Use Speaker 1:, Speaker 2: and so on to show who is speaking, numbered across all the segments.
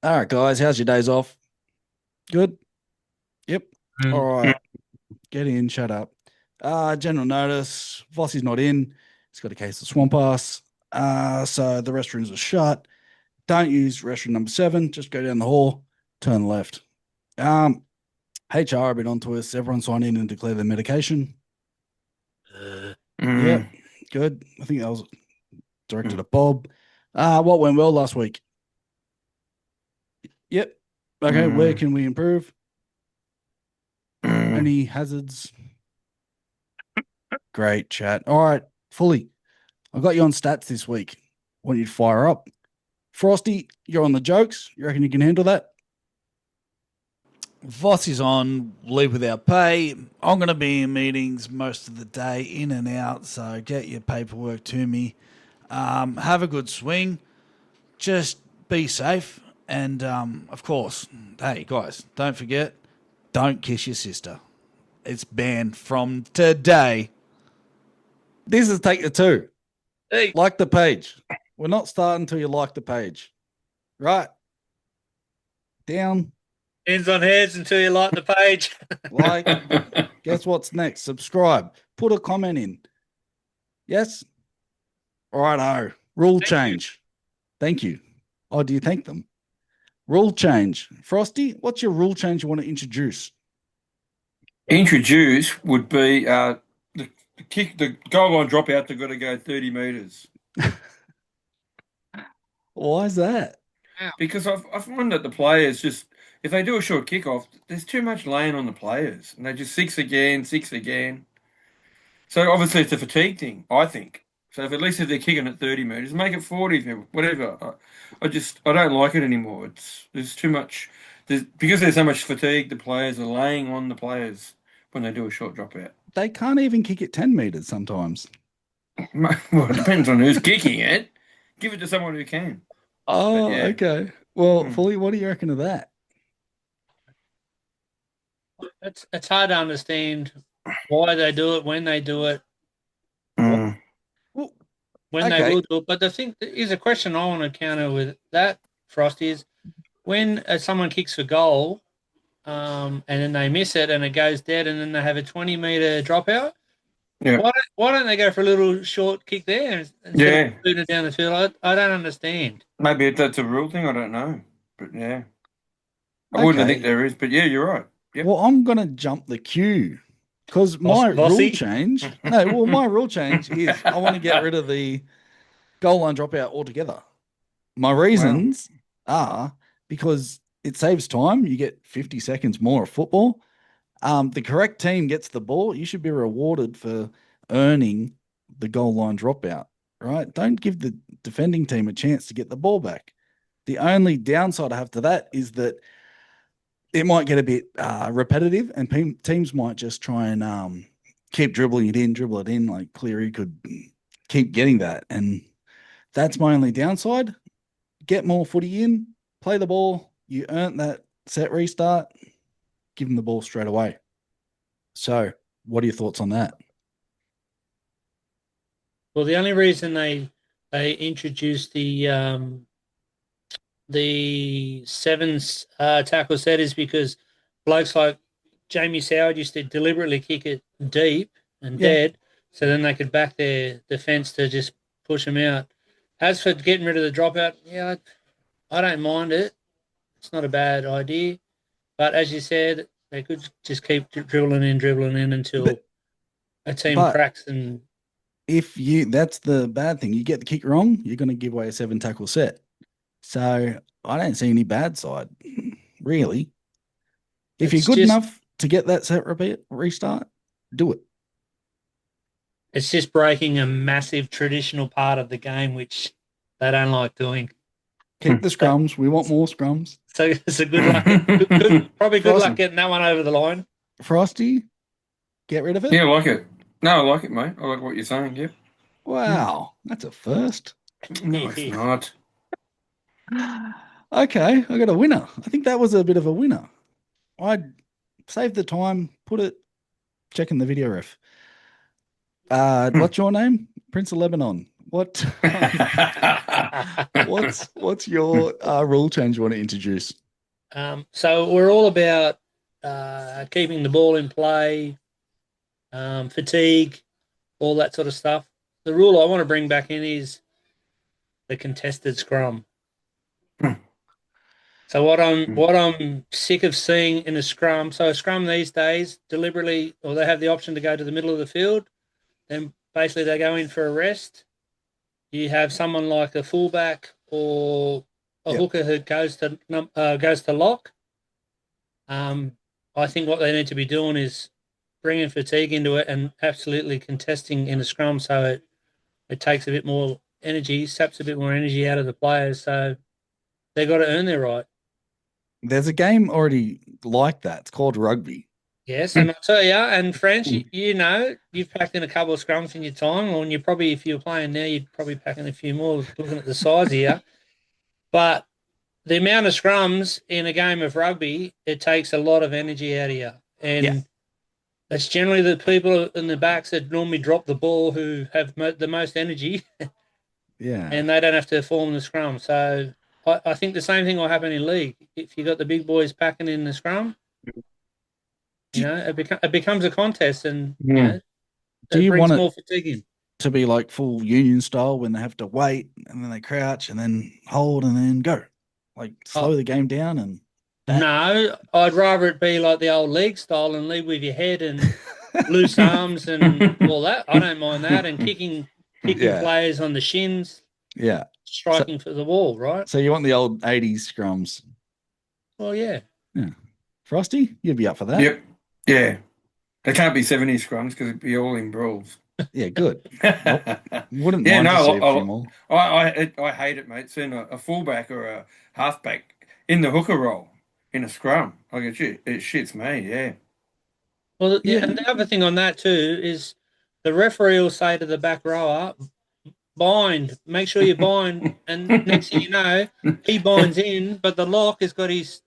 Speaker 1: All right, guys. How's your days off? Good. Yep. All
Speaker 2: Mm.
Speaker 1: right. Get in. Shut up. General notice. Vossi's not in. He's got a case of swamp ass. So the restrooms are shut. Don't use restroom number 7. Just go down the hall. Turn left. Um, HR have been on to us. Everyone sign in and declare their medication. Yep.
Speaker 2: Mm.
Speaker 1: Good. I think that was directed at Bob. What went well last week? Yep. Okay. Where
Speaker 2: Mm.
Speaker 1: can we improve?
Speaker 2: Mm.
Speaker 1: Any hazards? Great chat. All right, fully. I got you on stats this week. Want you to fire up. Frosty, you're on the jokes. You reckon you can handle that?
Speaker 3: Voss is on leave without pay. I'm going to be in meetings most of the day, in and out, so get your paperwork to me. Have a good swing. Just be safe. And, of course, hey, guys, don't forget, don't kiss your sister. It's banned from today.
Speaker 1: This is take the two.
Speaker 2: Hey.
Speaker 1: Like the page. We're not starting until you like the page. Right. Down.
Speaker 4: Hands on heads until you like the page.
Speaker 1: Like. Guess what's next? Subscribe. Put a comment in. Yes? All right. Rule change. Thank you. Oh, do you thank them? Rule change. Frosty, what's your rule change you want to introduce?
Speaker 2: Introduce would be the goal line dropout. They've got to go 30 metres.
Speaker 1: Why is that?
Speaker 2: Because I find that the players just, if they do a short kickoff, there's too much laying on the players, and they just six again, six again. So obviously it's a fatigue thing, I think. So if at least if they're kicking at 30 metres, make it 40, whatever. I don't like it anymore. There's too much. Because there's so much fatigue, the players are laying on the players when they do a short dropout.
Speaker 1: They can't even kick it 10 meters sometimes.
Speaker 2: Well, it depends on who's kicking it. Give it to someone who can.
Speaker 1: Oh,
Speaker 2: Yeah.
Speaker 1: okay. Well,
Speaker 2: Hmm.
Speaker 1: Fully, what do you reckon of that?
Speaker 4: It's hard to understand why they do it, when they do it,
Speaker 2: Mm.
Speaker 1: Well,
Speaker 4: when they
Speaker 1: okay.
Speaker 4: will do it. But the thing is a question I want to counter with that, Frost, is when someone kicks for goal, and then they miss it and it goes dead, and then they have a 20-meter dropout.
Speaker 2: Yeah.
Speaker 4: Why don't they go for a little short kick there instead of
Speaker 2: Yeah.
Speaker 4: shooting it down the field? I don't understand.
Speaker 2: Maybe that's a rule thing. I don't know. But yeah, I wouldn't think
Speaker 1: Okay.
Speaker 2: there is. But yeah, you're right. Yep.
Speaker 1: Well, I'm going to jump the queue because my rule
Speaker 4: Vossi?
Speaker 1: change, no, well, my rule change is I want to get rid of the goal line dropout altogether. My
Speaker 2: Wow.
Speaker 1: reasons are because it saves time. You get 50 seconds more of football. The correct team gets the ball. You should be rewarded for earning the goal line dropout, right? Don't give the defending team a chance to get the ball back. The only downside I have to that is that it might get a bit repetitive, and teams might just try and keep dribble it in. Like Cleary could keep getting that, and that's my only downside. Get more footy in, play the ball. You earn that set restart. Give them the ball straight away. So, what are your thoughts on that?
Speaker 4: Well, the only reason they introduced the seven tackle set is because blokes like Jamie Soward used to deliberately kick it deep and
Speaker 1: Yeah,
Speaker 4: dead, so then they could back their defense to just push them out. As for getting rid of the dropout, yeah, I don't mind it. It's not a bad idea, but as you said, they could just keep dribbling in
Speaker 1: but
Speaker 4: until a team
Speaker 1: but
Speaker 4: cracks and
Speaker 1: if you that's the bad thing. You get the kick wrong, you're going to give away a 7 tackle set. So I don't see any bad side, really. If you're
Speaker 4: it's
Speaker 1: good
Speaker 4: just
Speaker 1: enough to get that set restart, do it.
Speaker 4: it's just breaking a massive traditional part of the game, which they don't like doing.
Speaker 1: Keep the
Speaker 4: So,
Speaker 1: scrums. We want more scrums.
Speaker 4: so good luck. Probably good
Speaker 1: Frost,
Speaker 4: luck getting that one over the line.
Speaker 1: Frosty, get rid of it.
Speaker 2: Yeah, I like it. No, I like it, mate. I like what you're saying. Yeah. Hmm.
Speaker 1: Wow, that's a first.
Speaker 2: No, it's not.
Speaker 1: Okay, I got a winner. I think that was a bit of a winner. I'd save the time, put it, check in the video ref.
Speaker 2: Hmm.
Speaker 1: What's your name? Prince of Lebanon. What what's your rule change you want to introduce?
Speaker 4: So we're all about keeping the ball in play, fatigue, all that sort of stuff. The rule I want to bring back in is the contested scrum. So what I'm sick of seeing in a scrum. So a scrum these days deliberately, or they have the option to go to the middle of the field, then basically they go in for a rest. You have someone like a fullback or a hooker who goes to lock. I think what they need to be doing is bringing fatigue into it and absolutely contesting in a scrum, so it takes a bit more energy, saps a bit more energy out of the players. So they got to earn their right.
Speaker 1: There's a game already like that. It's called Rugby.
Speaker 4: Yes, and I tell you, and French, you know, you've packed in a couple of scrums in your time, and you probably, if you're playing now, you'd probably pack in a few more. Looking at the size here, but the amount of scrums in a game of rugby, it takes a lot of energy out of you, and it's generally the people in the backs that normally drop the ball who have the most energy,
Speaker 1: Yeah.
Speaker 4: and they don't have to form the scrum. So I think the same thing will happen in league. If you got the big boys packing in the scrum, you know, it becomes a contest, and you know,
Speaker 1: Do
Speaker 4: it
Speaker 1: you
Speaker 4: brings
Speaker 1: want
Speaker 4: more
Speaker 1: it
Speaker 4: fatigue in.
Speaker 1: to be like full union style when they have to wait and then they crouch and then hold and then go? Like slow the game down and that?
Speaker 4: No, I'd rather it be like the old league style and lead with your head and loose arms and all that. I don't mind that, and kicking
Speaker 1: Yeah.
Speaker 4: players on the shins,
Speaker 1: Yeah.
Speaker 4: striking for the wall, right?
Speaker 1: So you want the old 80s scrums.
Speaker 4: Well, yeah.
Speaker 1: Yeah. Frosty, you'd be up for that.
Speaker 2: Yep. Yeah. They can't be 70 scrums because it'd be all in brawls.
Speaker 1: Yeah, good. Wouldn't
Speaker 2: Yeah,
Speaker 1: mind to see a
Speaker 2: no,
Speaker 1: few more.
Speaker 2: I hate it, mate. Seeing a fullback or a halfback in the hooker role in a scrum. Like it shits me, yeah.
Speaker 4: Well,
Speaker 1: Yeah.
Speaker 4: and the other thing on that too is the referee will say to the back rower, bind, make sure you bind. And next thing you know, he binds in, but the lock has got his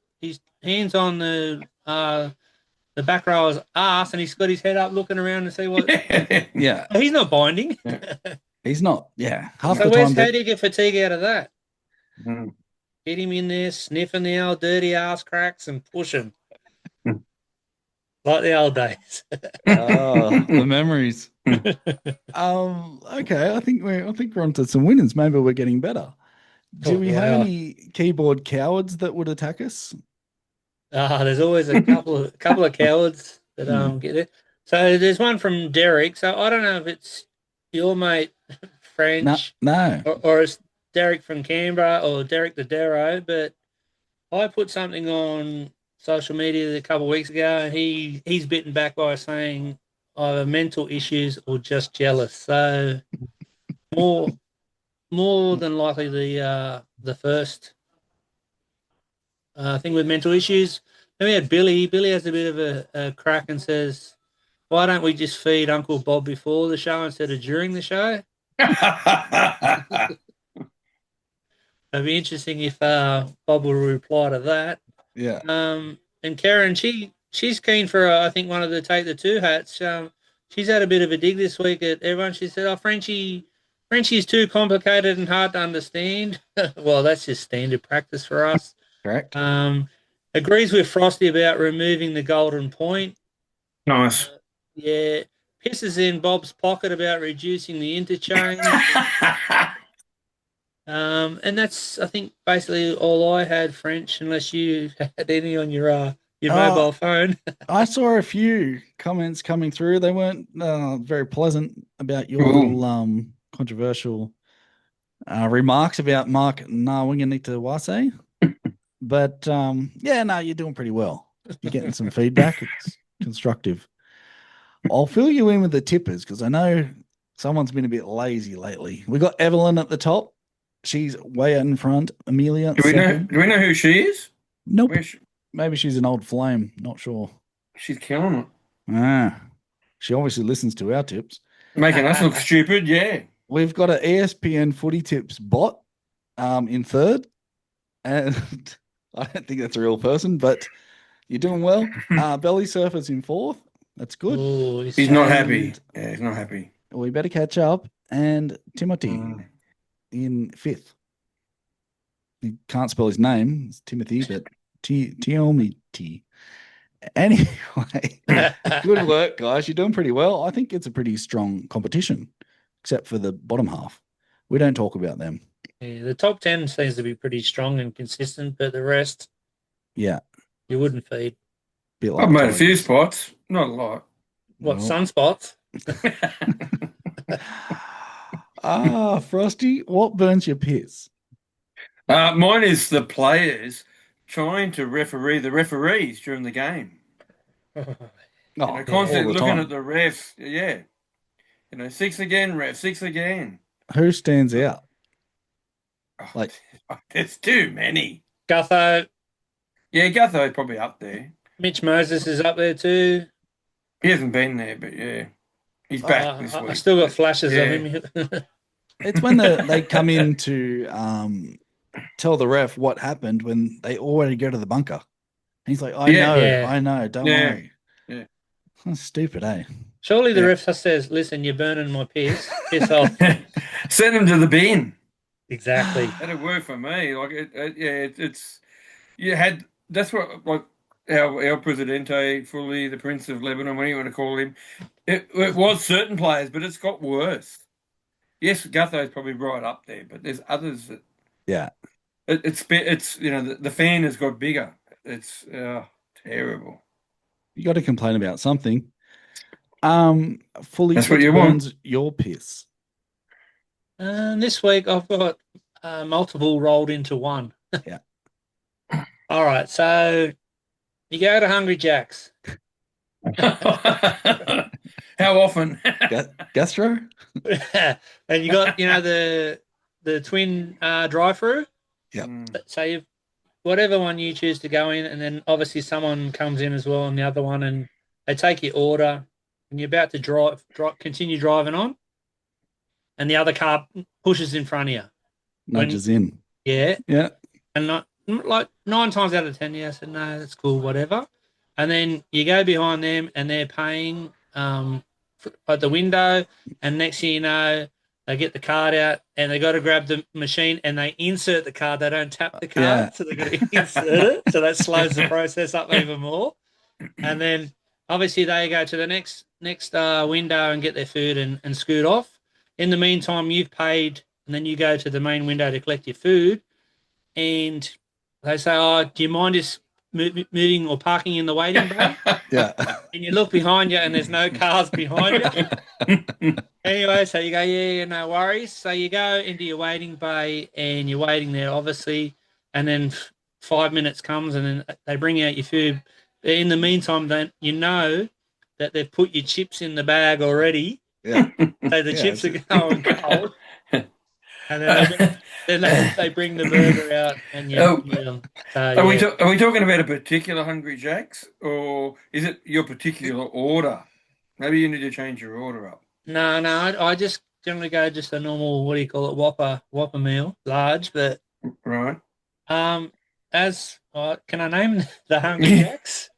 Speaker 4: hands on the back rower's ass, and he's got his head up looking around to see what.
Speaker 1: Yeah.
Speaker 4: He's not binding.
Speaker 1: He's not. Yeah. Half
Speaker 4: So
Speaker 1: the time.
Speaker 4: how do you get fatigue out of that?
Speaker 2: Mm.
Speaker 4: Get him in there, sniffing the old dirty ass cracks, and push him like the old days.
Speaker 1: Oh, the memories. Okay. I think we're onto some winners. Maybe we're getting better. Do we have any keyboard cowards that would attack us?
Speaker 4: There's always a couple of cowards that get it. So there's one from Derek. So I don't know if it's your mate French,
Speaker 1: No.
Speaker 4: or it's Derek from Canberra or Derek the Darrow, but I put something on social media a couple of weeks ago, and he's bitten back by saying either mental issues or just jealous. So more than likely the first thing with mental issues. Then we had Billy. Billy has a bit of a crack and says, "Why don't we just feed Uncle Bob before the show instead of during the show?" It'd be interesting if Bob will reply to that.
Speaker 1: Yeah.
Speaker 4: And Karen, she's keen for I think one of the take the two hats. She's had a bit of a dig this week at everyone. She said, "Oh, Frenchie's too complicated and hard to understand." Well, that's just standard practice for us.
Speaker 1: Correct.
Speaker 4: Agrees with Frosty about removing the golden point.
Speaker 2: Nice.
Speaker 4: Yeah. Pisses in Bob's pocket about reducing the interchange. And that's, I think, basically all I had, French, unless you had any on your mobile phone.
Speaker 1: I saw a few comments coming through. They weren't very pleasant about your little controversial remarks about Mark Nawinganitawase. But you're doing pretty well. You're getting some feedback. It's constructive. I'll fill you in with the tippers because I know someone's been a bit lazy lately. We got Evelyn at the top. She's way out in front. Amelia.
Speaker 2: Do we know who she is?
Speaker 1: Nope. Maybe she's an old flame. Not sure.
Speaker 2: She's killing
Speaker 1: it. She obviously listens to our tips.
Speaker 2: Making us look stupid, yeah.
Speaker 1: We've got an ESPN footy tips bot in third. And I don't think that's a real person, but you're doing well. Belly Surfer's in fourth. That's good.
Speaker 4: Ooh,
Speaker 2: he's not happy. Yeah, he's not happy.
Speaker 1: We better catch up. and Timothy in fifth. You can't spell his name. It's Timothy, but Timothy. Anyway, good work, guys. You're doing pretty well. I think it's a pretty strong competition, except for the bottom half. We don't talk about them.
Speaker 4: Yeah, the top 10 seems to be pretty strong and consistent, but the rest,
Speaker 1: Yeah,
Speaker 4: you wouldn't feed.
Speaker 1: bit
Speaker 2: I've
Speaker 1: like
Speaker 2: made a few
Speaker 1: Tigers.
Speaker 2: spots, not a lot.
Speaker 4: What,
Speaker 1: Well,
Speaker 4: sunspots?
Speaker 1: Frosty, what burns your piss?
Speaker 2: Mine is the players trying to referee the referees during the game.
Speaker 1: Oh,
Speaker 2: You know,
Speaker 1: all
Speaker 2: constantly
Speaker 1: the
Speaker 2: looking
Speaker 1: time.
Speaker 2: at the refs. Yeah. You know, six again, ref, six again.
Speaker 1: Who stands out?
Speaker 2: Oh,
Speaker 1: Like,
Speaker 2: there's too many.
Speaker 4: Gutho,
Speaker 2: Yeah, Gutho's probably up there.
Speaker 4: Mitch Moses is up there too.
Speaker 2: He hasn't been there, but yeah. He's back this
Speaker 4: I
Speaker 2: week.
Speaker 4: still got flashes
Speaker 2: Yeah.
Speaker 4: of him.
Speaker 1: it's when they come in to tell the ref what happened when they already go to the bunker. And he's like,
Speaker 2: Yeah.
Speaker 1: I know, don't
Speaker 2: Yeah.
Speaker 1: worry.
Speaker 2: Yeah.
Speaker 1: That's stupid, eh?
Speaker 4: Surely the
Speaker 2: Yeah.
Speaker 4: ref says, listen, you're burning my piss. Piss off.
Speaker 2: Send him to the bin.
Speaker 4: Exactly.
Speaker 2: That'd work for me. Like, it's you had that's what like our Presidente, fully the Prince of Lebanon, what do you want to call him? It was certain players, but it's got worse. Yes, Gutho's probably right up there, but there's others that
Speaker 1: Yeah.
Speaker 2: it's you know the fan has got bigger. It's terrible.
Speaker 1: You got to complain about something. Fully
Speaker 2: That's what
Speaker 1: what
Speaker 2: you want.
Speaker 1: burns your piss?
Speaker 4: This week I've got multiple rolled into one.
Speaker 1: Yeah.
Speaker 4: All right, so you go to Hungry Jack's.
Speaker 2: How often?
Speaker 1: Gastro?
Speaker 4: And you got, the twin drive-through.
Speaker 1: Yep.
Speaker 4: So you've whatever one you choose to go in, and then obviously someone comes in as well on the other one, and they take your order, and you're about to continue driving on, and the other car pushes in front of you.
Speaker 1: Nudges in.
Speaker 4: Yeah.
Speaker 1: Yeah.
Speaker 4: And not like 9 times out of 10, I said, no, that's cool, whatever. And then you go behind them, and they're paying at the window, and next thing you know, they get the card out, and they got to grab the machine, and they insert the card. They don't tap the card,
Speaker 1: Yeah.
Speaker 4: so they've got to insert it. So that slows the process up even more. And then obviously they go to the next window and get their food and scoot off. In the meantime, you've paid, and then you go to the main window to collect your food, and they say, "Oh, do you mind us moving or parking in the waiting bay?"
Speaker 1: Yeah.
Speaker 4: And you look behind you, and there's no cars behind you. Anyway, so you go, yeah, no worries. So you go into your waiting bay, and you're waiting there, obviously, and then 5 minutes comes, and then they bring out your food. In the meantime, then you know that they've put your chips in the bag already.
Speaker 1: Yeah.
Speaker 4: So the chips are going cold. And then they bring the burger out, and you eat them. So,
Speaker 2: Are we talking about a particular Hungry Jack's, or is it your particular order? Maybe you need to change your order up.
Speaker 4: No, I just generally go just a normal, what do you call it, Whopper meal, large. But
Speaker 2: Right.
Speaker 4: can I name the Hungry Jacks?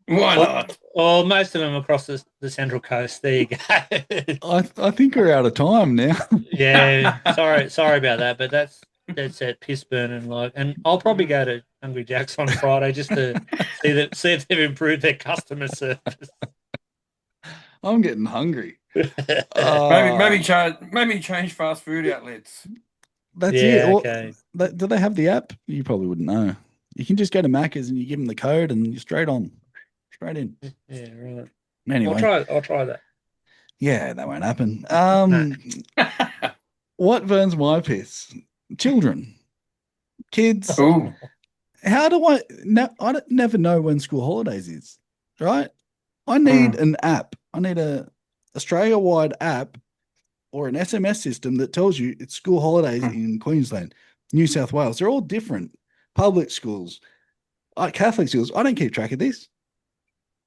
Speaker 2: Why not?
Speaker 4: Or most of them across the Central Coast. There you go.
Speaker 1: I think we're out of time now.
Speaker 4: Yeah, sorry about that, but that's it, piss burning like. And I'll probably go to Hungry Jack's on Friday just to see if they've improved their customer service.
Speaker 1: I'm getting hungry.
Speaker 2: Maybe change fast food outlets.
Speaker 1: That's
Speaker 4: Yeah,
Speaker 1: it.
Speaker 4: okay.
Speaker 1: Do they have the app? You probably wouldn't know. You can just go to Macca's and you give them the code and you're straight in.
Speaker 4: Yeah, right.
Speaker 1: Anyway,
Speaker 4: I'll try that.
Speaker 1: yeah, that won't happen. What burns my piss? Children, kids.
Speaker 2: Ooh.
Speaker 1: How do I? Never know when school holidays is. Right? I need an app. I need a Australia-wide app or an SMS system that tells you it's school holidays in Queensland, New South Wales. They're all different. Public schools, Catholic schools. I don't keep track of this.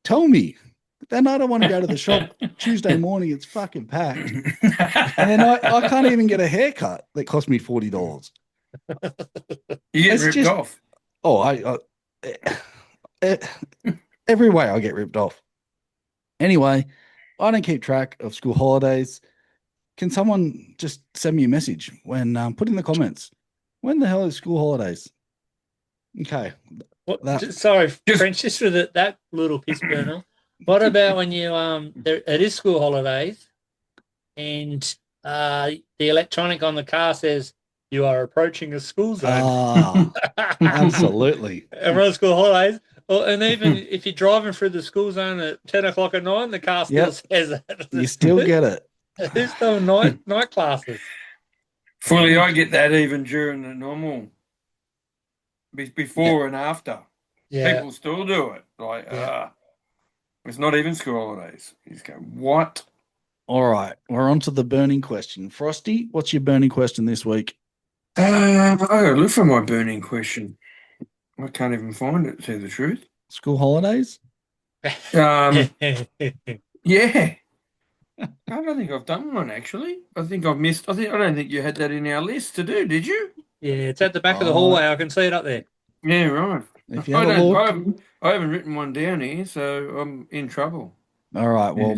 Speaker 1: Tell me. Then I don't want to go to the shop Tuesday morning. It's fucking packed. And then I can't even get a haircut that cost me $40.
Speaker 2: You get ripped off.
Speaker 1: Oh, every way I get ripped off. Anyway, I don't keep track of school holidays. Can someone just send me a message when put in the comments when the hell is school holidays? Okay,
Speaker 4: What?
Speaker 1: that
Speaker 4: Sorry,
Speaker 2: Just
Speaker 4: French. Just for that little piss burner. What about when you it is school holidays and the electronic on the car says you are approaching a school zone.
Speaker 1: absolutely.
Speaker 4: Everyone's school holidays. Well, and even if you're driving through the school zone at 10 o'clock at night, the car still
Speaker 1: Yep,
Speaker 4: says
Speaker 1: you still get it.
Speaker 4: who's doing night classes?
Speaker 2: fully, I get that even during the normal, before and after.
Speaker 4: Yeah,
Speaker 2: People still do it. Like,
Speaker 4: yeah.
Speaker 2: it's not even school holidays. You just go, what?
Speaker 1: All right, we're on to the burning question. Frosty, what's your burning question this week?
Speaker 2: I gotta look for my burning question. I can't even find it, to tell you the truth.
Speaker 1: School holidays?
Speaker 2: Um, yeah. I don't think I've done one actually. I think I've missed. I don't think you had that in our list to do. Did you?
Speaker 4: Yeah, it's at the back of the hallway. I can see it up there.
Speaker 2: Yeah, right.
Speaker 1: If you have a look.
Speaker 2: I haven't written one down here, so I'm in trouble.
Speaker 1: All right, well,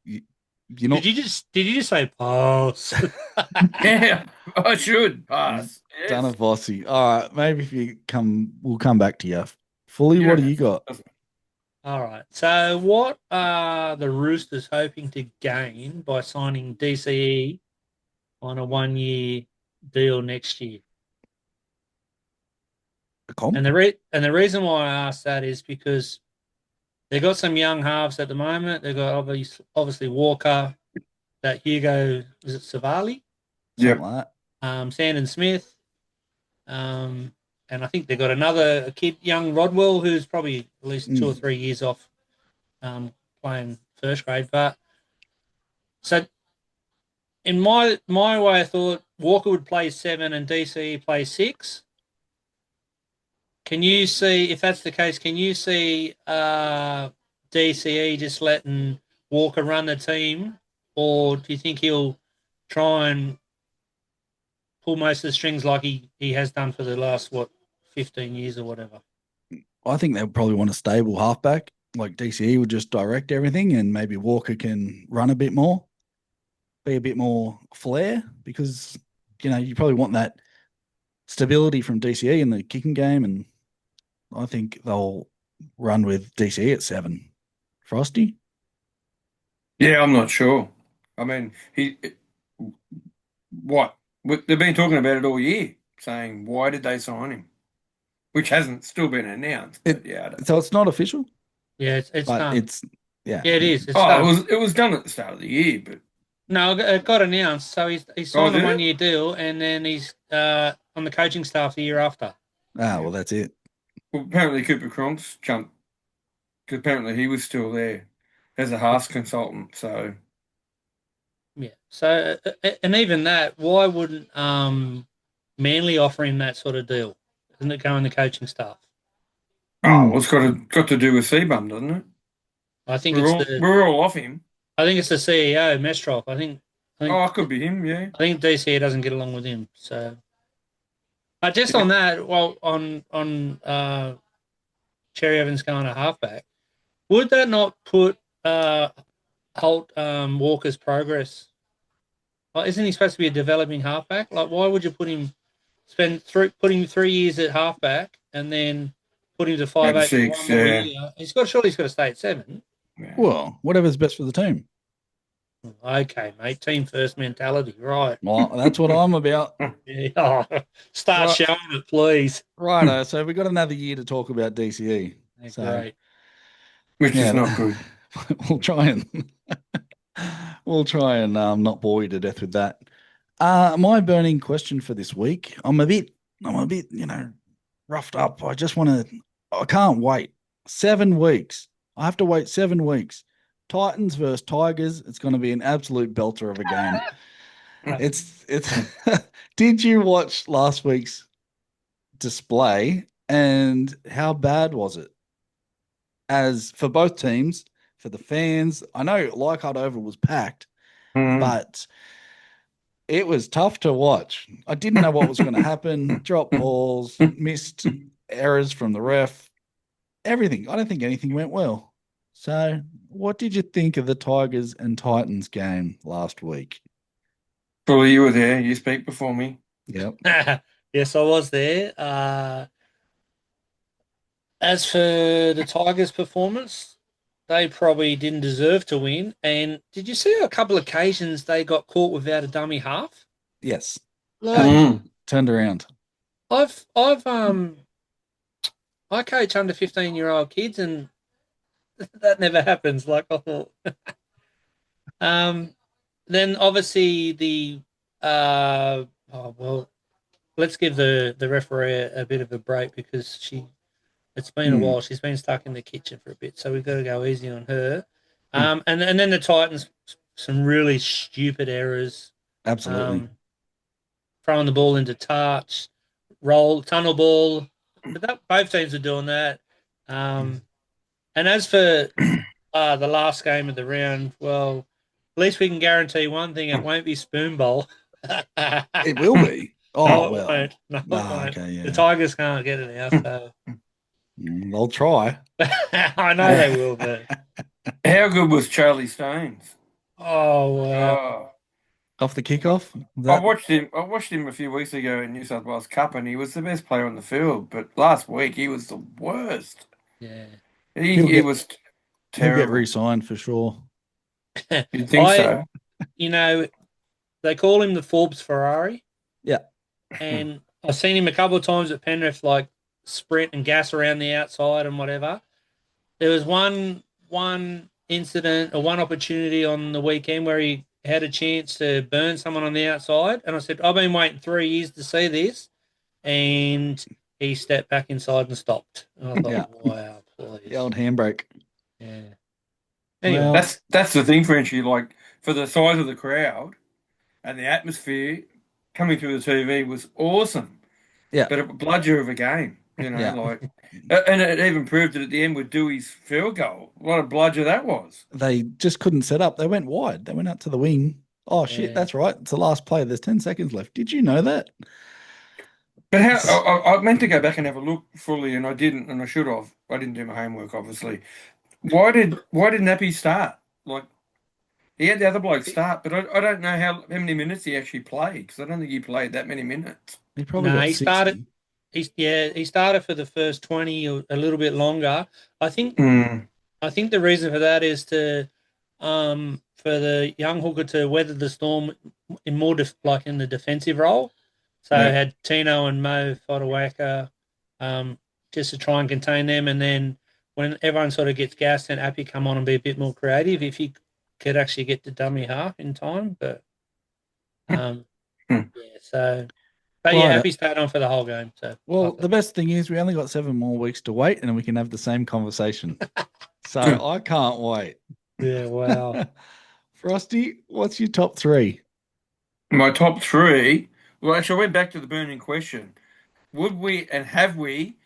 Speaker 1: you're not
Speaker 4: Did you just say pass?
Speaker 2: Yeah, I should pass. Yes.
Speaker 1: done it, Bossy. All right, maybe if you come, we'll come back to you. Fully,
Speaker 2: You
Speaker 1: what
Speaker 2: don't
Speaker 1: do you got?
Speaker 4: All right. So, what are the Roosters hoping to gain by signing DCE on a 1-year deal next year?
Speaker 1: A comp?
Speaker 4: And the reason why I ask that is because they've got some young halves at the moment. They've got obviously Walker, that Hugo, is it Savali?
Speaker 1: Something like that.
Speaker 4: Sandon Smith, and I think they've got another kid, young Rodwell, who's probably at least 2 or 3 years off playing first grade. But so in my way, I thought Walker would play 7 and DCE play 6. Can you see, if that's the case, can you see DCE just letting Walker run the team, or do you think he'll try and pull most of the strings like he has done for the last 15 years or whatever?
Speaker 1: I think they probably want a stable halfback. Like DCE would just direct everything, and maybe Walker can run a bit more, be a bit more flair, because you probably want that stability from DCE in the kicking game, and I think they'll run with DCE at 7. Frosty?
Speaker 2: Yeah, I'm not sure. I mean, what? They've been talking about it all year, saying why did they sign him, which hasn't still been announced. But
Speaker 1: So it's not official,
Speaker 4: Yeah, it's
Speaker 1: but
Speaker 4: done.
Speaker 1: it's
Speaker 4: Yeah, it is. It's
Speaker 2: done. It was done at the start of the year, but
Speaker 4: no, it got announced. So he's signed a
Speaker 2: did it?
Speaker 4: 1-year deal, and then he's on the coaching staff the year after.
Speaker 1: well, that's it.
Speaker 2: Well, apparently Cooper Cronk's jumped, because apparently he was still there as a Haas consultant. So
Speaker 4: Yeah. So and even that, why wouldn't Manly offer him that sort of deal? Doesn't it go in the coaching staff?
Speaker 2: well, it's got to do with Seabum, doesn't it?
Speaker 4: I think
Speaker 2: We're all off him.
Speaker 4: I think it's the CEO, Mestrov. I think
Speaker 2: it could be him. Yeah.
Speaker 4: I think DCE doesn't get along with him. So, just on that, well, on Cherry Evans going to halfback, would that not put halt Walker's progress? Like, isn't he supposed to be a developing halfback? Like, why would you put him 3 years at halfback and then put him to 5'8"
Speaker 2: 6,
Speaker 4: one more year? Surely he's got to stay at 7.
Speaker 2: Yeah.
Speaker 1: Well, whatever's best for the team.
Speaker 4: Okay, mate. Team first mentality, right?
Speaker 1: Well, that's what I'm about.
Speaker 4: Yeah. Start showing it, please.
Speaker 1: Righto. So we got another year to talk about DCE.
Speaker 4: That's
Speaker 1: So,
Speaker 4: great.
Speaker 2: Which is not good.
Speaker 1: We'll try and not bore you to death with that. My burning question for this week. I'm a bit, roughed up. I can't wait 7 weeks. I have to wait 7 weeks. Titans versus Tigers. It's going to be an absolute belter of a game. It's. Did you watch last week's display, and how bad was it? As for both teams, for the fans, I know Leichhardt Oval was packed, but it was tough to watch. I didn't know what was going to happen. Drop balls, missed errors from the ref, everything. I don't think anything went well. So, what did you think of the Tigers and Titans game last week?
Speaker 2: Probably you were there. You speak before me.
Speaker 1: Yep.
Speaker 4: Yes, I was there. As for the Tigers' performance, they probably didn't deserve to win. And did you see a couple of occasions they got caught without a dummy half?
Speaker 1: Yes.
Speaker 4: Like
Speaker 1: Turned around.
Speaker 4: I coach under 15-year-old kids, and that never happens. Like I thought. Then obviously let's give the referee a bit of a break because it's been a while. She's been stuck in the kitchen for a bit, so we've got to go easy on her. And then the Titans, some really stupid errors.
Speaker 1: Absolutely.
Speaker 4: Throwing the ball into touch, tunnel ball. But both teams are doing that. And as for the last game of the round, well, at least we can guarantee one thing: it won't be spoon bowl.
Speaker 1: It will be. Oh,
Speaker 4: No, it
Speaker 1: well.
Speaker 4: won't. No, it won't.
Speaker 1: Okay, yeah.
Speaker 4: The Tigers can't get it now, so
Speaker 1: They'll try.
Speaker 4: I know they will, but
Speaker 2: How good was Charlie Stones?
Speaker 4: oh wow.
Speaker 2: Oh,
Speaker 1: Off the kickoff?
Speaker 2: I watched him a few weeks ago in New South Wales Cup, and he was the best player on the field. But last week he was the worst.
Speaker 4: Yeah.
Speaker 2: He was
Speaker 1: He'll get
Speaker 2: terrible.
Speaker 1: re-signed for sure.
Speaker 2: You'd think so.
Speaker 4: You know, they call him the Forbes Ferrari.
Speaker 1: Yeah.
Speaker 4: And I've seen him a couple of times at Penrith, like sprint and gas around the outside and whatever. There was one incident or one opportunity on the weekend where he had a chance to burn someone on the outside, and I said, I've been waiting 3 years to see this, and he stepped back inside and stopped. And I thought, wow, please.
Speaker 1: The old handbrake.
Speaker 4: Yeah. Anyway,
Speaker 1: Well,
Speaker 2: That's the thing, Frenchie. Like for the size of the crowd and the atmosphere coming through the TV was awesome.
Speaker 1: Yeah.
Speaker 2: But a bludger of a game, you know,
Speaker 1: Yeah.
Speaker 2: like, and it even proved it at the end with Dewey's field goal. What a bludger that was.
Speaker 1: they just couldn't set up. They went wide. They went out to the wing. Oh, shit, that's right. It's the last play. There's 10 seconds left. Did you know that?
Speaker 2: But I meant to go back and have a look fully, and I didn't, and I should have. I didn't do my homework, obviously. Why did Nappy start? Like, he had the other bloke start, but I don't know how many minutes he actually played, because I don't think he played that many minutes.
Speaker 1: He probably got 60.
Speaker 4: He started for the first 20 or a little bit longer. I think the reason for that is for the young hooker to weather the storm in more like in the defensive role. So I had Tino and Mo Fodawaka just to try and contain them, and then when everyone sort of gets gassed, then Appy come on and be a bit more creative if he could actually get to dummy half in time. But Appy stayed on for the whole game. So
Speaker 1: the best thing is we only got 7 more weeks to wait, and we can have the same conversation. So I can't wait.
Speaker 4: Yeah, wow.
Speaker 1: Frosty, what's your top 3?
Speaker 2: My top 3. Well, actually, I went back to the burning question. Would we and have we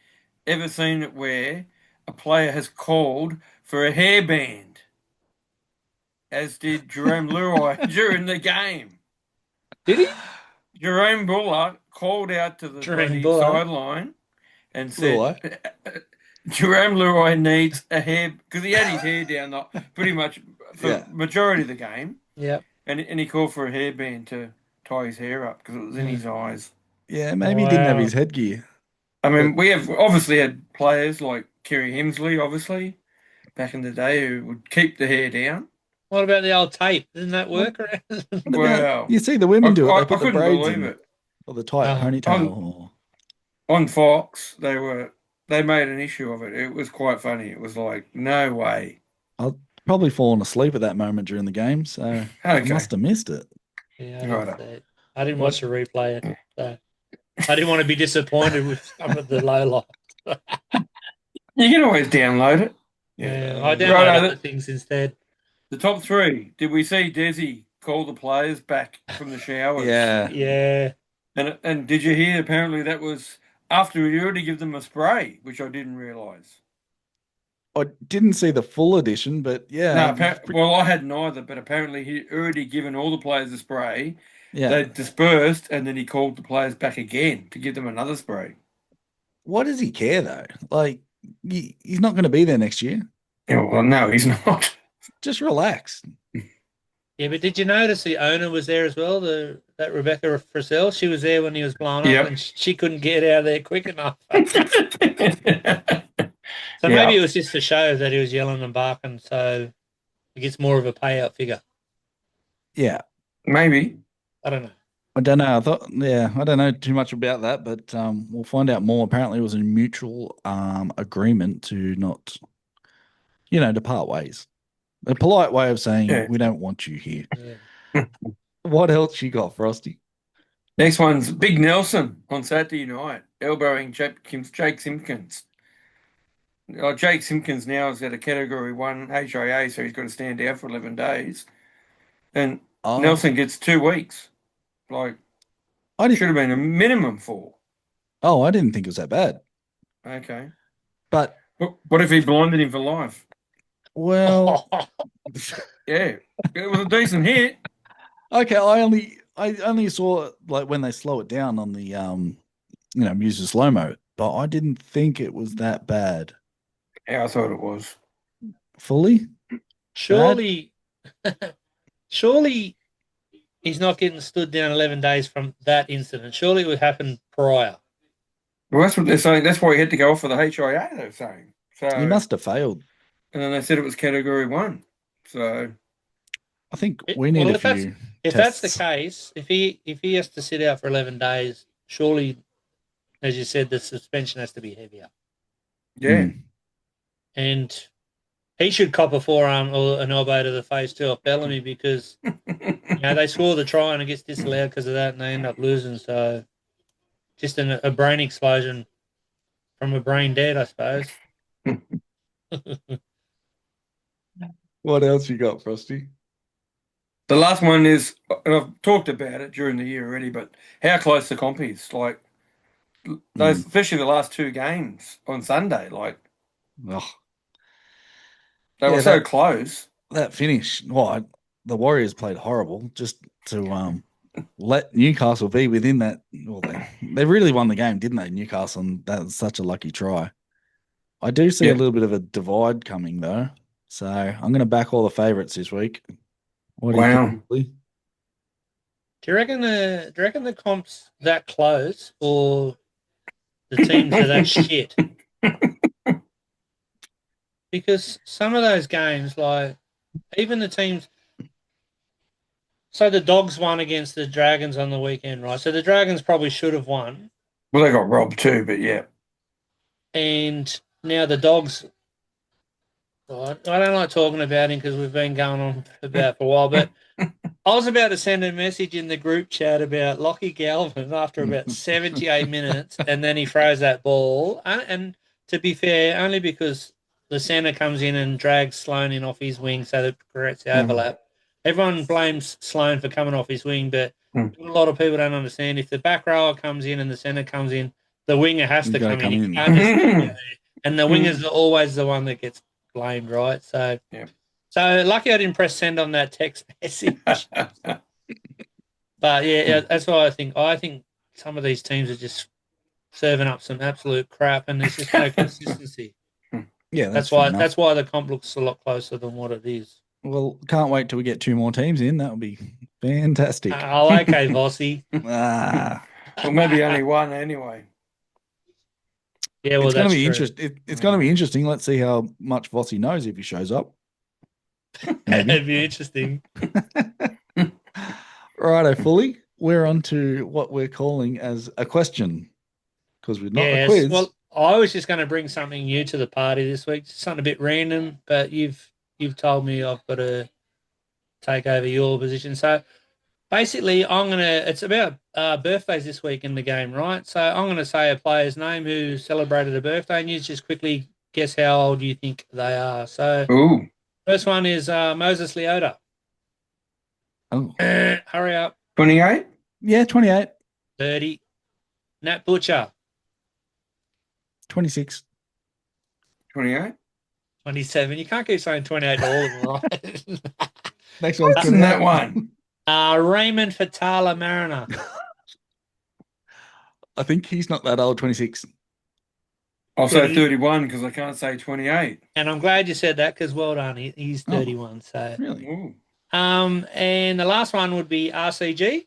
Speaker 2: ever seen it where a player has called for a hairband, as did Jerome Leroy during the game?
Speaker 4: Did he?
Speaker 2: Jerome Buller called out to the sideline and said, Jerome Leroy needs a hair, because he had his hair down pretty much for the majority of the game.
Speaker 4: Yeah.
Speaker 2: And he called for a hairband to tie his hair up because it was in his eyes.
Speaker 1: Yeah, maybe he didn't have his headgear.
Speaker 2: I mean, we have obviously had players like Kerry Hemsley, obviously, back in the day, who would keep the hair down.
Speaker 4: What about the old tape? Didn't that work?
Speaker 2: Well,
Speaker 1: you see the women do it. They put the braids
Speaker 2: believe
Speaker 1: in
Speaker 2: it.
Speaker 1: Or the tight ponytail.
Speaker 2: On Fox, they made an issue of it. It was quite funny. It was like, no way.
Speaker 1: I'd probably fallen asleep at that moment during the game, so I must have missed it.
Speaker 4: Yeah, I didn't watch the replay. So I didn't want to be disappointed with some of the low lights.
Speaker 2: You can always download it.
Speaker 4: Yeah, I download other things instead.
Speaker 2: The top 3. Did we see Desi call the players back from the showers?
Speaker 4: Yeah.
Speaker 2: And did you hear? Apparently that was after he already given them a spray, which I didn't realise.
Speaker 1: I didn't see the full edition, but yeah.
Speaker 2: No, I had neither, but apparently he'd already given all the players a spray.
Speaker 1: Yeah.
Speaker 2: They dispersed, and then he called the players back again to give them another spray.
Speaker 1: Why does he care, though? Like, he's not going to be there next year.
Speaker 2: Yeah, well, no, he's not.
Speaker 1: Just relax.
Speaker 4: Yeah, but did you notice the owner was there as well? The that Rebecca Frizzell. She was there when he was blown
Speaker 2: Yep.
Speaker 4: up, and she couldn't get out of there quick enough. So
Speaker 2: Yeah.
Speaker 4: maybe it was just to show that he was yelling and barking, so he gets more of a payout figure.
Speaker 1: Yeah.
Speaker 2: Maybe.
Speaker 4: I don't know.
Speaker 1: I don't know. I don't know too much about that, but we'll find out more. Apparently, it was a mutual agreement to not, to part ways. A polite way of saying
Speaker 2: Yeah.
Speaker 1: we don't want you here.
Speaker 4: Yeah.
Speaker 1: What else you got, Frosty?
Speaker 2: Next one's Big Nelson on Saturday night, elbowing Jake Simpkins. Jake Simpkins now is at a Category 1 HIA, so he's got to stand out for 11 days. And
Speaker 1: Oh,
Speaker 2: Nelson gets 2 weeks. Like,
Speaker 1: I
Speaker 2: should
Speaker 1: didn't.
Speaker 2: have been a minimum 4.
Speaker 1: Oh, I didn't think it was that bad.
Speaker 2: Okay.
Speaker 1: But
Speaker 2: What if he blinded him for life?
Speaker 1: well,
Speaker 2: Yeah. It was a decent hit.
Speaker 1: okay. I only saw like when they slow it down on the use the slow mo, but I didn't think it was that bad.
Speaker 2: Yeah, I thought it was.
Speaker 1: Fully.
Speaker 4: surely, surely he's not getting stood down 11 days from that incident. Surely it would happen prior.
Speaker 2: Well, that's what they're saying. That's why he had to go off for the HIA, they're saying. So,
Speaker 1: He must have failed.
Speaker 2: and then they said it was Category 1. So,
Speaker 1: I think we need
Speaker 4: Well,
Speaker 1: a few.
Speaker 4: if that's the
Speaker 1: tests.
Speaker 4: case, if he has to sit out for 11 days, surely, as you said, the suspension has to be heavier.
Speaker 2: yeah.
Speaker 1: Mm.
Speaker 4: And he should cop a forearm or an elbow to the face too off Bellamy because they score the try and it gets disallowed because of that, and they end up losing. So, just a brain explosion from a brain dead, I suppose.
Speaker 1: What else you got, Frosty?
Speaker 2: The last one is, and I've talked about it during the year already, but how close the comp is. Like, those, especially the last 2 games on Sunday, like,
Speaker 1: Oh,
Speaker 2: they
Speaker 1: Yeah,
Speaker 2: were so
Speaker 1: that-
Speaker 2: close.
Speaker 1: that finish. The Warriors played horrible just to let Newcastle be within that. Well, they really won the game, didn't they? Newcastle, and that was such a lucky try. I do see
Speaker 2: Yeah.
Speaker 1: a little bit of a divide coming though, so I'm going to back all the favourites this week. What do you
Speaker 2: Wow.
Speaker 1: think, Lee?
Speaker 4: Do you reckon the comp's that close, or the teams are that shit? Because some of those games, like even the teams, so the Dogs won against the Dragons on the weekend, right? So the Dragons probably should have won,
Speaker 2: Well, they got robbed too, but yeah.
Speaker 4: and now the Dogs. I don't like talking about him because we've been going on about for a while, but I was about to send a message in the group chat about Lockie Galvin after about 78 minutes, and then he throws that ball. And to be fair, only because the centre comes in and drags Sloan in off his wing so that creates the overlap. Everyone blames Sloan for coming off his wing, but a lot of people don't understand. If the back rower comes in and the centre comes in, the winger has
Speaker 1: You
Speaker 4: to
Speaker 1: gotta
Speaker 4: come
Speaker 1: come
Speaker 4: in.
Speaker 1: in.
Speaker 4: He can't just sit there. And the winger's always the one that gets blamed, right? So,
Speaker 2: Yeah.
Speaker 4: so lucky I didn't press send on that text message. But yeah, that's why I think some of these teams are just serving up some absolute crap, and there's just no consistency.
Speaker 1: Yeah,
Speaker 4: That's
Speaker 1: fair
Speaker 4: why
Speaker 1: enough.
Speaker 4: the comp looks a lot closer than what it is.
Speaker 1: Well, can't wait till we get 2 more teams in. That would be fantastic.
Speaker 4: Oh, okay, Vossi.
Speaker 1: Ah,
Speaker 2: Well, maybe only one anyway.
Speaker 4: Yeah, well,
Speaker 1: it's going to
Speaker 4: that's
Speaker 1: be
Speaker 4: true.
Speaker 1: interesting. It's going to be interesting. Let's see how much Vossi knows if he shows up.
Speaker 4: It'd be interesting.
Speaker 1: Righto, fully. We're on to what we're calling as a question because we're not a quiz.
Speaker 4: Well, I was just going to bring something new to the party this week, something a bit random, but you've told me I've got to take over your position. So basically, it's about birthdays this week in the game, right? So I'm going to say a player's name who celebrated a birthday, and you just quickly guess how old you think they are. So
Speaker 2: Ooh.
Speaker 4: first one is Moses Leota.
Speaker 1: Oh,
Speaker 4: Hurry up.
Speaker 2: 28?
Speaker 1: yeah, 28,
Speaker 4: 30. Nat Butcher.
Speaker 1: 26.
Speaker 2: 28?
Speaker 4: 27. You can't keep saying 28 to all of them, right?
Speaker 1: Next one's
Speaker 2: What's in that one?
Speaker 4: Raymond Fatala Mariner.
Speaker 1: I think he's not that old, 26.
Speaker 2: I'll say 31 because I can't say 28.
Speaker 4: And I'm glad you said that because well done. He's 31. So
Speaker 1: Really?
Speaker 2: Ooh.
Speaker 4: and the last one would be RCG.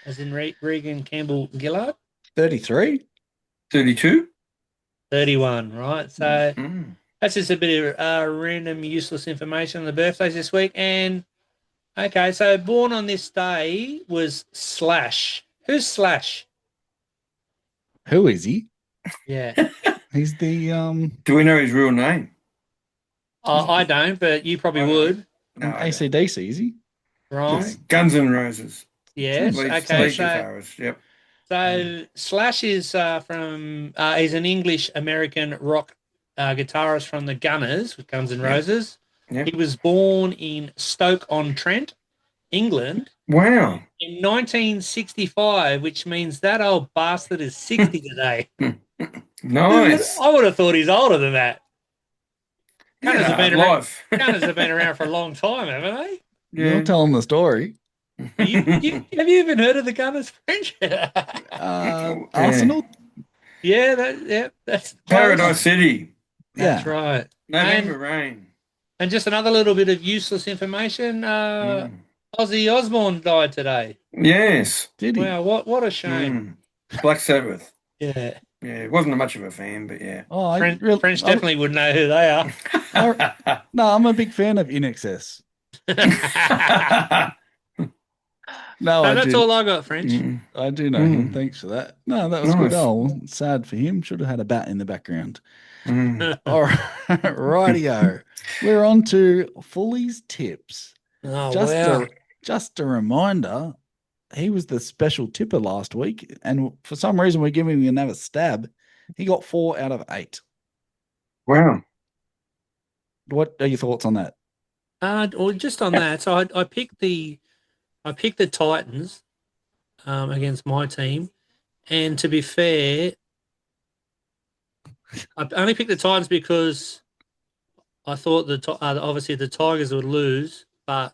Speaker 4: as in Regan Campbell Gillard.
Speaker 1: 33.
Speaker 2: 32.
Speaker 4: 31, right? So
Speaker 2: Mm.
Speaker 4: that's just a bit of random useless information on the birthdays this week. And okay, so born on this day was Slash. Who's Slash?
Speaker 1: Who is he?
Speaker 4: Yeah,
Speaker 1: He's the
Speaker 2: Do we know his real name?
Speaker 4: I don't, but you probably
Speaker 2: I don't.
Speaker 4: would,
Speaker 2: No, I don't.
Speaker 1: AC/DC, is he?
Speaker 4: right?
Speaker 2: Guns N' Roses.
Speaker 4: Yes.
Speaker 2: Lead
Speaker 4: Okay,
Speaker 2: guitarist. Yep.
Speaker 4: so Slash is he's an English American rock guitarist from the Gunners with Guns N'
Speaker 2: Yep.
Speaker 4: Roses.
Speaker 2: Yep.
Speaker 4: He was born in Stoke-on-Trent, England,
Speaker 2: Wow.
Speaker 4: in 1965, which means that old bastard is 60 today.
Speaker 2: Nice.
Speaker 4: I would have thought he's older than that. Gunners have been around.
Speaker 2: life.
Speaker 4: Gunners have been around for a long time, haven't they?
Speaker 1: You're telling the story.
Speaker 4: Have you even heard of the Gunners, French?
Speaker 1: Arsenal?
Speaker 4: Yeah, that's
Speaker 2: Paradise City.
Speaker 4: That's
Speaker 1: Yeah.
Speaker 4: right.
Speaker 2: November rain.
Speaker 4: And just another little bit of useless information. Ozzy Osbourne died today.
Speaker 2: Yes.
Speaker 1: Did he?
Speaker 4: Wow, what a shame.
Speaker 2: Black Sabbath.
Speaker 4: Yeah.
Speaker 2: Yeah, wasn't much of a fan, but yeah.
Speaker 1: Oh,
Speaker 4: French definitely would know who they are.
Speaker 1: No, I'm a big fan of In Excess. No, I
Speaker 4: that's
Speaker 1: do.
Speaker 4: all I got, French.
Speaker 1: I do know him. Thanks for that. No, that was good. Oh, sad for him. Should have had a bat in the background. All right, rightio. We're on to Fully's tips.
Speaker 4: Oh,
Speaker 1: Just a reminder, he was the special tipper last week, and for some reason we're giving him another stab. He got 4 out of 8.
Speaker 2: Wow.
Speaker 1: What are your thoughts on that?
Speaker 4: Or just on that. So I picked the Titans against my team, and to be fair, I only picked the Titans because I thought obviously the Tigers would lose, but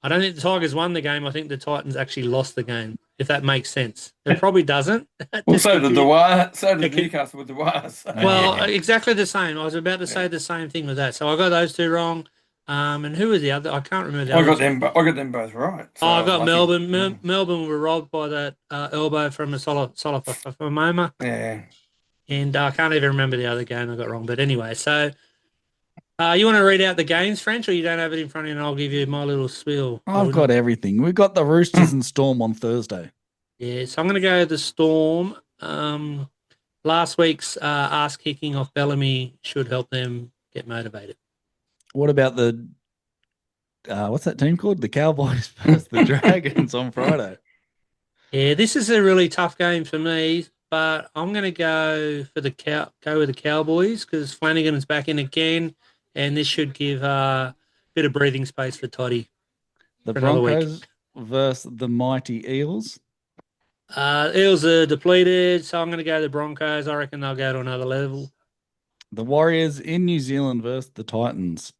Speaker 4: I don't think the Tigers won the game. I think the Titans actually lost the game, if that makes sense. It probably doesn't.
Speaker 2: Well, so did Newcastle with the Wires.
Speaker 4: Well, exactly the same. I was about to say the same thing with that. So I got those two wrong. And who was the other? I can't remember the other.
Speaker 2: I got them both right. So
Speaker 4: I got Melbourne. Melbourne were robbed by that elbow from a Solopamoma.
Speaker 2: Yeah.
Speaker 4: And I can't even remember the other game I got wrong. But anyway, so you want to read out the games, French, or you don't have it in front of you, and I'll give you my little spiel.
Speaker 1: I've got everything. We've got the Roosters and Storm on Thursday.
Speaker 4: Yeah, so I'm going to go the Storm. Last week's ass kicking off Bellamy should help them get motivated.
Speaker 1: What about the what's that team called? The Cowboys versus the Dragons on Friday.
Speaker 4: Yeah, this is a really tough game for me, but I'm going to go for the with the Cowboys because Flanagan is back in again, and this should give a bit of breathing space for Toddy.
Speaker 1: The Broncos versus the mighty Eels.
Speaker 4: Eels are depleted, so I'm going to go the Broncos. I reckon they'll go to another level.
Speaker 1: The Warriors in New Zealand versus the Titans.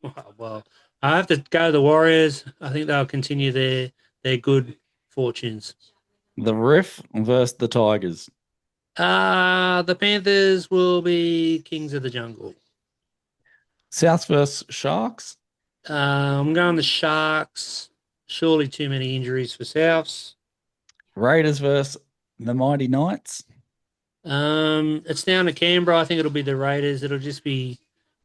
Speaker 4: Oh, well, I have to go the Warriors. I think they'll continue their good fortunes.
Speaker 1: The Riff versus the Tigers.
Speaker 4: The Panthers will be kings of the jungle.
Speaker 1: South versus Sharks.
Speaker 4: I'm going the Sharks. Surely too many injuries for Souths.
Speaker 1: Raiders versus the Mighty Knights.
Speaker 4: It's down to Canberra. I think it'll be the Raiders. It'll just be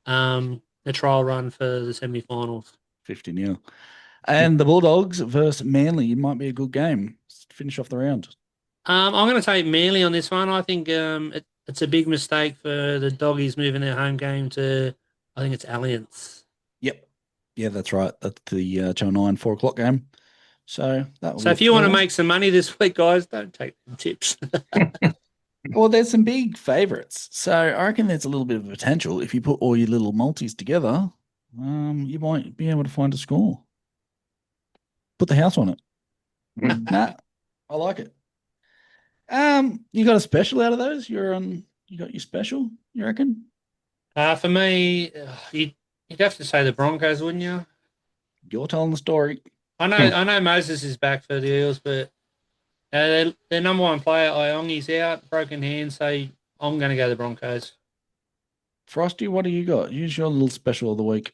Speaker 4: a trial run for the semi-finals.
Speaker 1: 50-0. And the Bulldogs versus Manly. It might be a good game. Finish off the round.
Speaker 4: I'm going to take Manly on this one. I think it's a big mistake for the Doggies moving their home game to, I think it's Alliance.
Speaker 1: Yep. Yeah, that's right. That's the Channel 9 4 o'clock game. So
Speaker 4: if you want to make some money this week, guys, don't take the tips.
Speaker 1: Well, there's some big favourites. So I reckon there's a little bit of potential. If you put all your little multis together, you might be able to find a score. Put the house on it. Nah, I like it. You got a special out of those? You got your special, you reckon?
Speaker 4: For me, you'd have to say the Broncos, wouldn't you?
Speaker 1: You're telling the story.
Speaker 4: I know Moses is back for the Eels, but their number one player, Iongi's out, broken hand, so I'm going to go the Broncos.
Speaker 1: Frosty, what do you got? Use your little special of the week.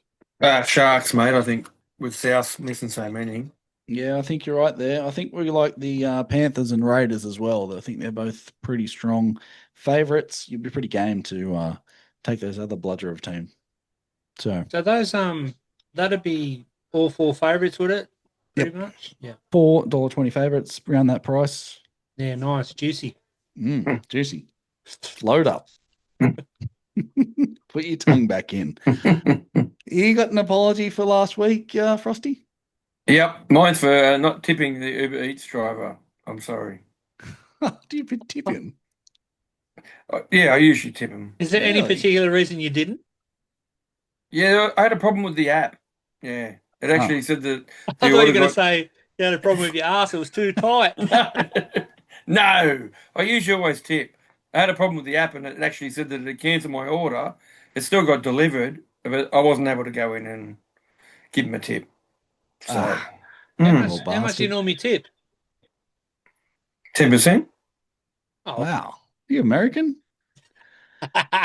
Speaker 2: Sharks, mate, I think, with South missing so many.
Speaker 1: Yeah, I think you're right there. I think we like the Panthers and Raiders as well. I think they're both pretty strong favourites. You'd be pretty game to take those other bludger of team. So
Speaker 4: So those that'd be all four favourites, would it?
Speaker 1: yep,
Speaker 4: Pretty much. Yeah.
Speaker 1: $4.20 favourites around that price.
Speaker 4: Yeah. Nice, juicy.
Speaker 1: Juicy. Load up. Put your tongue back in. You got an apology for last week, Frosty?
Speaker 2: Yep, mine's for not tipping the Uber Eats driver. I'm sorry.
Speaker 1: Do you tip him?
Speaker 2: Yeah, I usually tip him.
Speaker 4: Is there any
Speaker 1: Really?
Speaker 4: particular reason you didn't?
Speaker 2: Yeah, I had a problem with the app. Yeah, it actually said that
Speaker 4: I
Speaker 2: the
Speaker 4: thought you were
Speaker 2: order
Speaker 4: going to
Speaker 2: got.
Speaker 4: say you had a problem with your ass. It was too tight.
Speaker 2: No, I usually always tip. I had a problem with the app, and it actually said that it cancelled my order. It still got delivered, but I wasn't able to go in and give him a tip. So,
Speaker 1: Ah,
Speaker 4: How
Speaker 1: little
Speaker 4: much? How much do you
Speaker 1: bastard.
Speaker 4: normally tip?
Speaker 2: 10%.
Speaker 4: Oh,
Speaker 1: Wow. You American?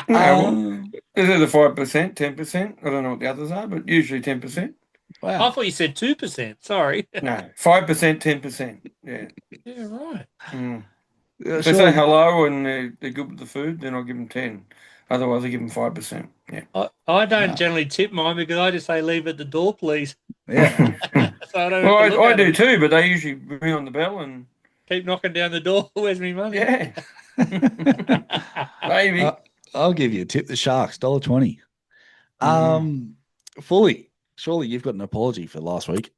Speaker 2: No, is it a 5%, 10%? I don't know what the others are, but usually 10%.
Speaker 4: I
Speaker 1: Wow.
Speaker 4: thought you said 2%. Sorry.
Speaker 2: No, 5%, 10%. Yeah.
Speaker 4: Yeah, right.
Speaker 2: Mm.
Speaker 1: Yeah,
Speaker 2: If they say
Speaker 1: surely,
Speaker 2: hello and they're good with the food, then I'll give them 10. Otherwise, I give them 5%. Yeah.
Speaker 4: I don't
Speaker 1: wow.
Speaker 4: generally tip mine because I just say leave at the door, please.
Speaker 1: Yeah.
Speaker 4: So I don't
Speaker 2: Well,
Speaker 4: have to look
Speaker 2: I
Speaker 4: at
Speaker 2: do
Speaker 4: them.
Speaker 2: too, but they usually ring on the bell and
Speaker 4: Keep knocking down the door. Where's my money?
Speaker 2: yeah, maybe.
Speaker 1: I'll give you a tip. The Sharks, $1.20.
Speaker 2: Mm.
Speaker 1: Fully. Surely you've got an apology for last week.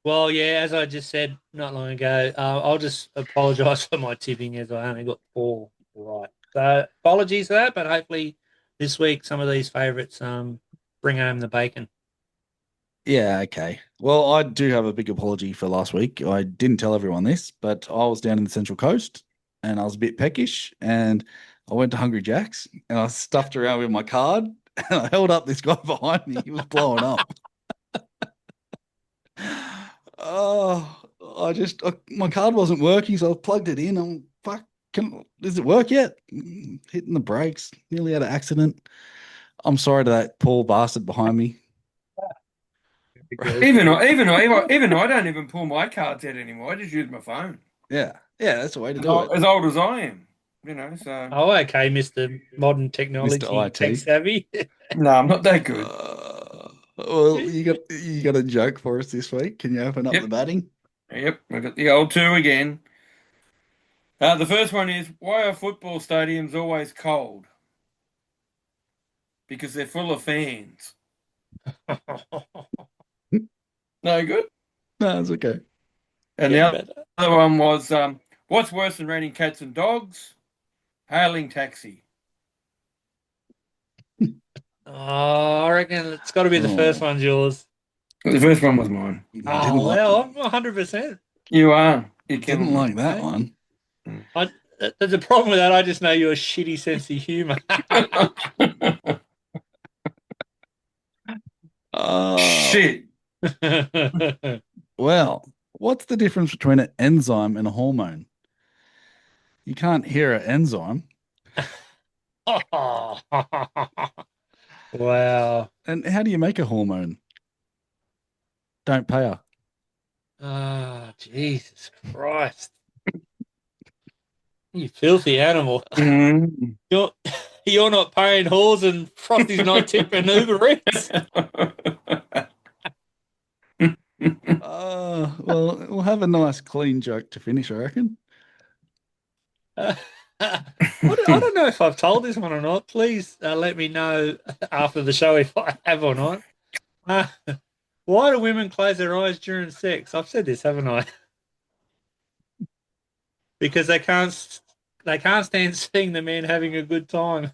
Speaker 4: Well, yeah, as I just said not long ago, I'll just apologise for my tipping as I only got four right. So apologies for that, but hopefully this week some of these favourites bring home the bacon.
Speaker 1: Yeah, okay. Well, I do have a big apology for last week. I didn't tell everyone this, but I was down in the Central Coast and I was a bit peckish and I went to Hungry Jack's and I stuffed around with my card and I held up this guy behind me. He was blowing up. Oh, my card wasn't working, so I plugged it in. I'm fuck. Does it work yet? Hitting the brakes. Nearly had an accident. I'm sorry to that poor bastard behind me.
Speaker 2: Even I don't even pull my cards out anymore. I just use my phone.
Speaker 1: Yeah, yeah, that's the way to do it,
Speaker 2: As old as I am, So
Speaker 4: Oh, okay, Mr. Modern
Speaker 1: Mr.
Speaker 4: Technology Tech
Speaker 1: IT.
Speaker 4: Savvy.
Speaker 2: no, I'm not that good.
Speaker 1: Well, you got a joke for us this week. Can you open up the
Speaker 2: Yep,
Speaker 1: batting?
Speaker 2: yep. I got the old two again. The first one is why are football stadiums always cold? Because they're full of fans. No good.
Speaker 1: No, it's okay.
Speaker 2: And
Speaker 4: Getting
Speaker 2: the
Speaker 4: better.
Speaker 2: other one was what's worse than raining cats and dogs? Hailing taxi.
Speaker 4: Oh, I reckon it's got to be the first
Speaker 1: Oh,
Speaker 4: one's yours.
Speaker 2: The first one was mine.
Speaker 1: you
Speaker 4: Oh,
Speaker 1: didn't like
Speaker 4: well, I'm 100%.
Speaker 2: You are. You're
Speaker 1: didn't
Speaker 2: killing
Speaker 1: like
Speaker 2: me.
Speaker 1: that one.
Speaker 4: There's a problem with that. I just know you're a shitty sense of humour.
Speaker 1: Oh,
Speaker 2: Shit.
Speaker 1: well, what's the difference between an enzyme and a hormone? You can't hear an enzyme.
Speaker 4: Wow.
Speaker 1: And how do you make a hormone? Don't pay her.
Speaker 4: Oh, Jesus Christ. You filthy animal.
Speaker 2: Mm.
Speaker 4: You're not paying halls and Frosty's not tipping Uber Eats.
Speaker 1: Well, we'll have a nice clean joke to finish, I reckon.
Speaker 4: I don't know if I've told this one or not. Please let me know after the show if I have or not. Why do women close their eyes during sex? I've said this, haven't I? Because they can't stand seeing the man having a good time.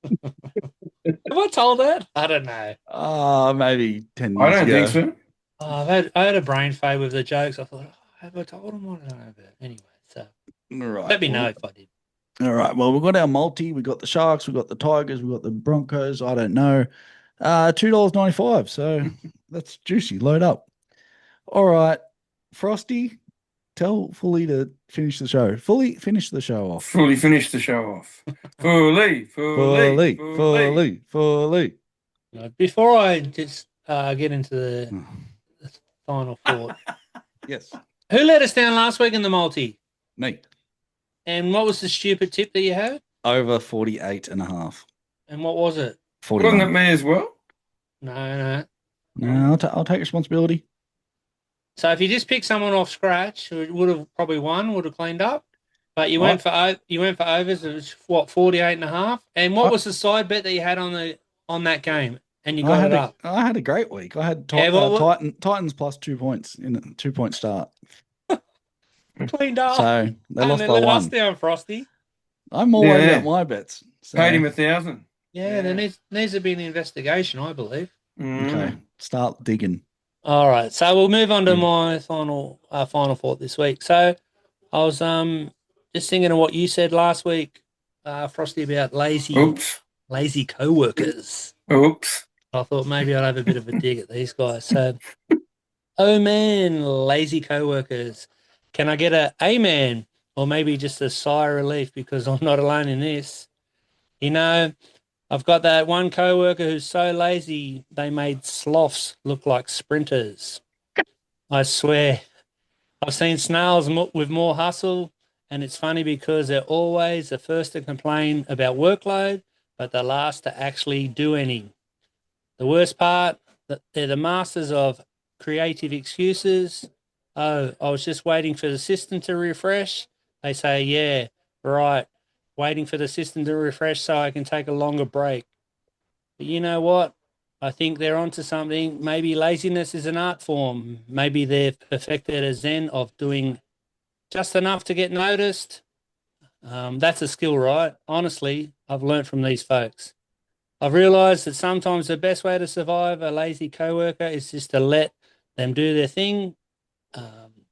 Speaker 4: Have I told that? I don't know.
Speaker 1: Maybe 10
Speaker 2: I
Speaker 1: years
Speaker 2: don't
Speaker 1: ago.
Speaker 2: think so.
Speaker 4: Oh, I had a brain fade with the jokes. I thought, have I told him? I don't know. But anyway, so
Speaker 1: All right.
Speaker 4: let me know if I did.
Speaker 1: All right. Well, we've got our multi. We've got the Sharks. We've got the Tigers. We've got the Broncos. I don't know. $2.95. So that's juicy. Load up. All right. Frosty, tell Fully to finish the show. Fully finish the show off.
Speaker 2: Fully finished the show off. Fully.
Speaker 1: Fully.
Speaker 4: Before I just get into the final thought,
Speaker 1: Yes,
Speaker 4: Who let us down last week in the multi?
Speaker 1: me.
Speaker 4: And what was the stupid tip that you had?
Speaker 1: Over 48.5.
Speaker 4: And what was it?
Speaker 1: 41.
Speaker 2: Wasn't it me as well?
Speaker 4: No.
Speaker 1: No, I'll take responsibility.
Speaker 4: So if you just pick someone off scratch, who would have probably won, would have cleaned up. But you went for overs. It was what 48.5. And what was the side bet that you had on that game? And you got it up.
Speaker 1: I had a great week. I had Titans plus 2 points in a 2-point start.
Speaker 4: Cleaned up.
Speaker 1: So they lost
Speaker 4: They
Speaker 1: by
Speaker 4: let
Speaker 1: one.
Speaker 4: us down, Frosty.
Speaker 1: I'm always
Speaker 2: Yeah.
Speaker 1: at my bets. So,
Speaker 2: Paid him 1,000.
Speaker 4: Yeah, there needs to be an investigation, I believe.
Speaker 1: okay, start digging.
Speaker 4: All right, so we'll move on to my final thought this week. So I was just thinking of what you said last week, Frosty, about lazy co-workers.
Speaker 2: Oops.
Speaker 4: I thought maybe I'd have a bit of a dig at these guys. So, oh man, lazy co-workers. Can I get a amen or maybe just a sigh of relief because I'm not alone in this? You know, I've got that one co-worker who's so lazy they made sloths look like sprinters. I swear. I've seen snails with more hustle, and it's funny because they're always the first to complain about workload, but the last to actually do any. The worst part, they're the masters of creative excuses. Oh, I was just waiting for the system to refresh. They say, yeah, right, waiting for the system to refresh so I can take a longer break. But you know what? I think they're onto something. Maybe laziness is an art form. Maybe they've perfected a zen of doing just enough to get noticed. That's a skill, right? Honestly, I've learnt from these folks. I've realised that sometimes the best way to survive a lazy coworker is just to let them do their thing.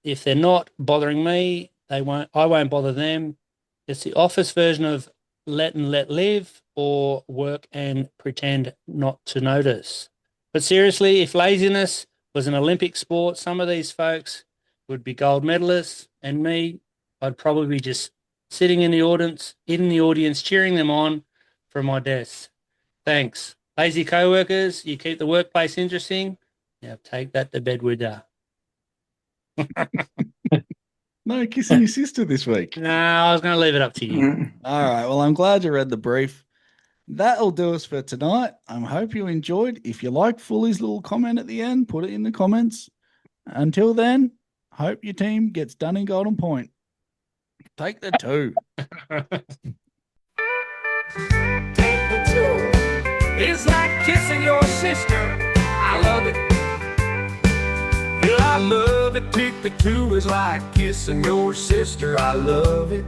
Speaker 4: If they're not bothering me, I won't bother them. It's the office version of let and let live, or work and pretend not to notice. But seriously, if laziness was an Olympic sport, some of these folks would be gold medalists, and me, I'd probably be just sitting in the audience, cheering them on from my desk. Thanks. Lazy co-workers, you keep the workplace interesting. Now take that to bed with you.
Speaker 1: No kissing your sister this week.
Speaker 4: No, I was going to leave it up to you.
Speaker 1: All right. Well, I'm glad you read the brief. That'll do us for tonight. I hope you enjoyed. If you like Fully's little comment at the end, put it in the comments. Until then, hope your team gets done in Golden Point. Take the 2.
Speaker 5: It's like kissing your sister. I love it. Yeah, I love it. Take the 2 is like kissing your sister. I love it.